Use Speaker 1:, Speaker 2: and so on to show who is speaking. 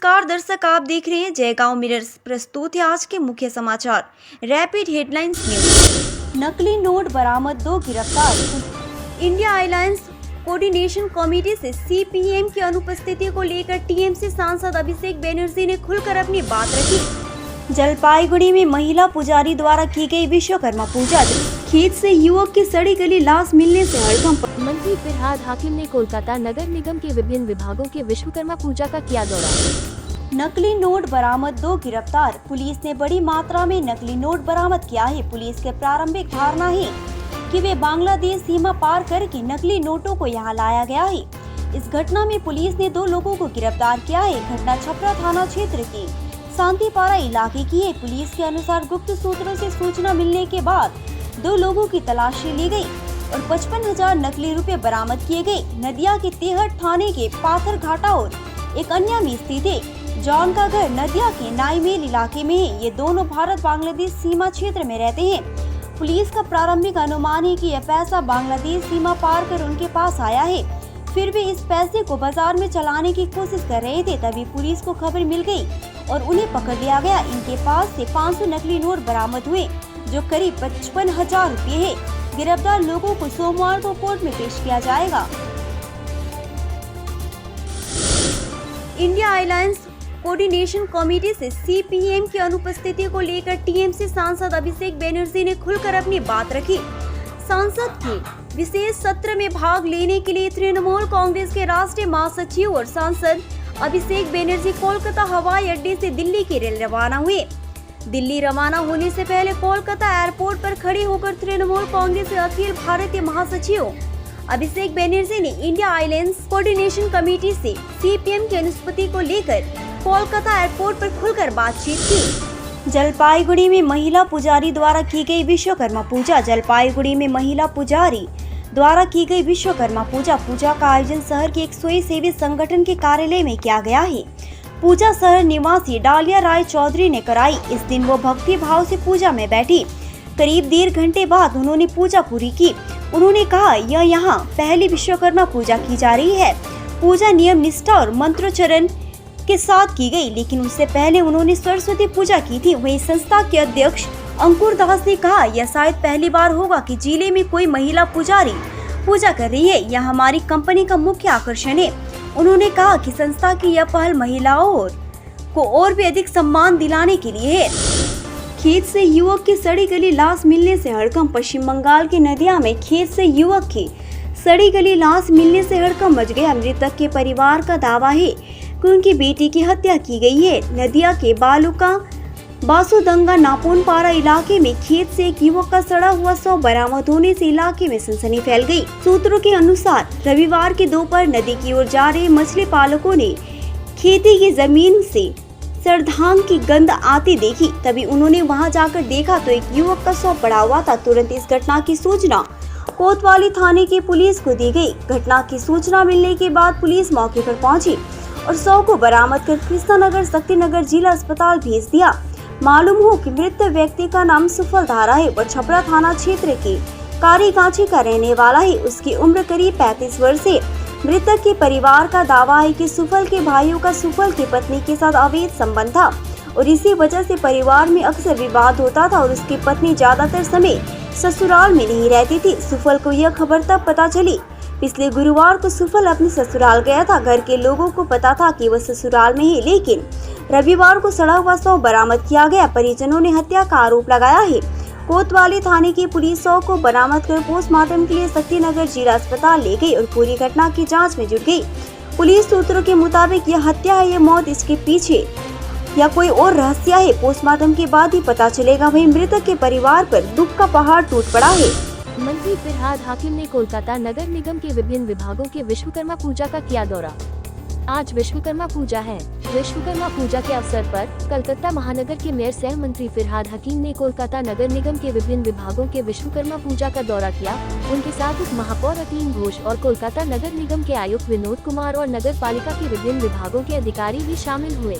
Speaker 1: नमस्कार दर्शक, आप देख रहे हैं जयगांव मिरर्स। प्रस्तुत है आज के मुख्य समाचार। Rapid headlines news. नकली नोट बरामद, 2 गिरफ्तार। इंडिया अलायंस कोऑर्डिनेशन कमेटी से सीपीएम की अनुपस्थिति को लेकर टीएमसी सांसद अभिषेक बनर्जी ने खुलकर अपनी बात रखी। जलपाईगुड़ी में महिला पुजारी द्वारा की गई विश्वकर्मा पूजा। खेत से युवक की सड़ी गली लाश मिलने से हड़कंप।
Speaker 2: मंत्री फिरहाद हाकिम ने कोलकाता नगर निगम के विभिन्न विभागों के विश्वकर्मा पूजा का किया दौरा।
Speaker 1: नकली नोट बरामद, 2 गिरफ्तार। पुलिस ने बड़ी मात्रा में नकली नोट बरामद किया है। पुलिस के प्रारंभिक धारणा है कि वे बांग्लादेश सीमा पार करके नकली नोटों को यहां लाया गया है। इस घटना में पुलिस ने 2 लोगों को गिरफ्तार किया है। घटना छपरा थाना क्षेत्र के शांतिपारा इलाके की है। पुलिस के अनुसार गुप्त सूत्रों से सूचना मिलने के बाद 2 लोगों की तलाशी ली गई और 55,000 नकली रुपए बरामद किए गए। नदिया के तेहट थाने के पाथर घाटा और एक अन्य में स्थित है। जॉन का घर नदिया के नाईमेल इलाके में है। ये दोनों भारत बांग्लादेश सीमा क्षेत्र में रहते हैं। पुलिस का प्रारंभिक अनुमान है कि यह पैसा बांग्लादेश सीमा पार कर उनके पास आया है। फिर भी इस पैसे को बाजार में चलाने की कोशिश कर रहे थे, तभी पुलिस को खबर मिल गई और उन्हें पकड़ लिया गया। इनके पास से 500 नकली नोट बरामद हुए जो करीब 55,000 रुपए है। गिरफ्तार लोगों को सोमवार को कोर्ट में पेश किया जाएगा। इंडिया अलायंस कोऑर्डिनेशन कमेटी से सीपीएम की अनुपस्थिति को लेकर टीएमसी सांसद अभिषेक बनर्जी ने खुलकर अपनी बात रखी। संसद के विशेष सत्र में भाग लेने के लिए तृणमूल कांग्रेस के राष्ट्रीय महासचिव और सांसद अभिषेक बनर्जी कोलकाता हवाई अड्डे से दिल्ली के लिए रवाना हुए। दिल्ली रवाना होने से पहले कोलकाता एयरपोर्ट पर खड़े होकर तृणमूल कांग्रेस के अखिल भारतीय महासचिव अभिषेक बनर्जी ने इंडिया अलायंस कोऑर्डिनेशन कमेटी से सीपीएम की अनुपस्थिति को लेकर कोलकाता एयरपोर्ट पर खुलकर बातचीत की। जलपाईगुड़ी में महिला पुजारी द्वारा की गई विश्वकर्मा पूजा। जलपाईगुड़ी में महिला पुजारी द्वारा की गई विश्वकर्मा पूजा का आयोजन शहर के एक स्वयंसेवी संगठन के कार्यालय में किया गया है। पूजा शहर निवासी डालिया राय चौधरी ने कराई। इस दिन वो भक्ति भाव से पूजा में बैठी। करीब 1.5 घंटे बाद उन्होंने पूजा पूरी की। उन्होंने कहा, यह यहाँ पहली विश्वकर्मा पूजा की जा रही है। पूजा नियम निष्ठा और मंत्रोच्चारण के साथ की गई, लेकिन उससे पहले उन्होंने सरस्वती पूजा की थी। वहीं संस्था के अध्यक्ष अंकुर दास ने कहा, यह शायद पहली बार होगा कि जिले में कोई महिला पुजारी पूजा कर रही है। यह हमारी कंपनी का मुख्य आकर्षण है। उन्होंने कहा कि संस्था की यह पहल महिलाओं को और भी अधिक सम्मान दिलाने के लिए है। खेत से युवक की सड़ी गली लाश मिलने से हड़कंप। पश्चिम बंगाल के नदिया में खेत से युवक की सड़ी गली लाश मिलने से हड़कंप मच गया। मृतक के परिवार का दावा है कि उनकी बेटी की हत्या की गई है। नदिया के बालूका बासुदंगा नापोनपारा इलाके में खेत से एक युवक का सड़ा हुआ शव बरामद होने से इलाके में सनसनी फैल गई। सूत्रों के अनुसार रविवार की दोपहर नदी की ओर जा रहे मछली पालकों ने खेती की जमीन से सरधांग की गंध आती देखी। तभी उन्होंने वहां जाकर देखा तो एक युवक का शव पड़ा हुआ था। तुरंत इस घटना की सूचना कोतवाली थाने की पुलिस को दी गई। घटना की सूचना मिलने के बाद पुलिस मौके पर पहुंची और शव को बरामद कर कृष्णानगर शक्तिनगर जिला अस्पताल भेज दिया। मालूम हो कि मृत व्यक्ति का नाम सुफल धारा है। वह छपरा थाना क्षेत्र के कारीगाछी का रहने वाला है। उसकी उम्र करीब 35 वर्ष है। मृतक के परिवार का दावा है कि सुफल के भाइयों का सुफल की पत्नी के साथ अवैध संबंध था और इसी वजह से परिवार में अक्सर विवाद होता था और उसकी पत्नी ज्यादातर समय ससुराल में नहीं रहती थी। सुफल को यह खबर तब पता चली पिछले गुरुवार को सुफल अपने ससुराल गया था। घर के लोगों को पता था कि वह ससुराल में है, लेकिन रविवार को सड़ा हुआ शव बरामद किया गया। परिजनों ने हत्या का आरोप लगाया है। कोतवाली थाने की पुलिस शव को बरामद कर पोस्टमार्टम के लिए शक्तिनगर जिला अस्पताल ले गई और पूरी घटना की जांच में जुट गई। पुलिस सूत्रों के मुताबिक यह हत्या है, यह मौत इसके पीछे या कोई और रहस्य है, पोस्टमार्टम के बाद ही पता चलेगा। वहीं मृतक के परिवार पर दुख का पहाड़ टूट पड़ा है।
Speaker 2: मंत्री फिरहाद हाकिम ने कोलकाता नगर निगम के विभिन्न विभागों के विश्वकर्मा पूजा का किया दौरा। आज विश्वकर्मा पूजा है। विश्वकर्मा पूजा के अवसर पर कलकत्ता महानगर के मेयर सह मंत्री फिरहाद हकीम ने कोलकाता नगर निगम के विभिन्न विभागों के विश्वकर्मा पूजा का दौरा किया। उनके साथ उप महापौर अतीन घोष और कोलकाता नगर निगम के आयुक्त विनोद कुमार और नगर पालिका के विभिन्न विभागों के अधिकारी भी शामिल हुए।